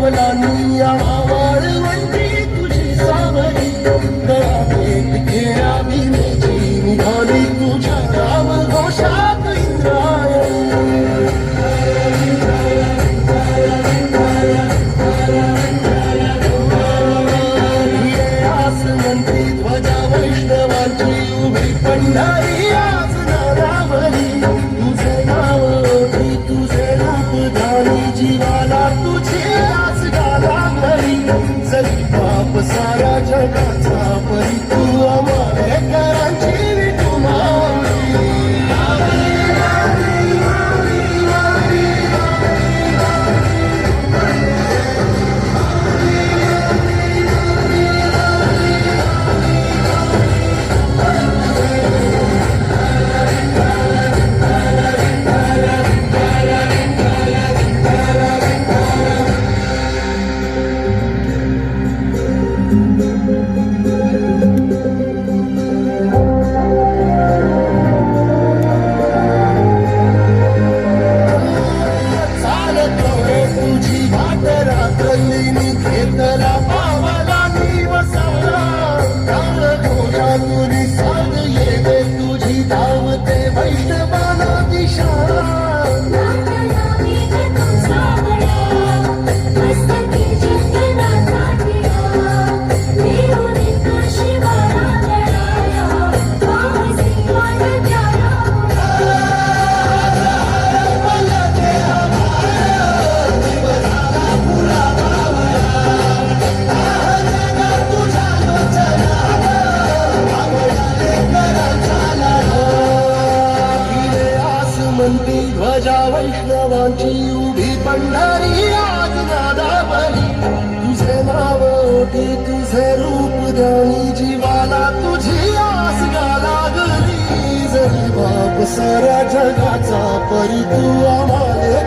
पावलांनी या वाळवंटी तुझी सावली गळ्यात घेरा भीमेची निघाली तुझ्या राम घोषात इंद्रायणी आसमंती ध्वजा वैष्णवांची उभी पंढरी आज नारावली तुझे नाव ओळखी तुझे रूप धानी जीवाला तुझी आस गाला घरी जरी बाप साऱ्या जगाचा परी तू अमायकरांची विठुमावली ध्वजा वैष्णवांची उभी पंढरी आज नादावली तुझे नाव ओठी तुझे रूप ध्यानी जीवाला तुझी आस लागली जरी बाप साऱ्या जगाचा परी तू आम्हाला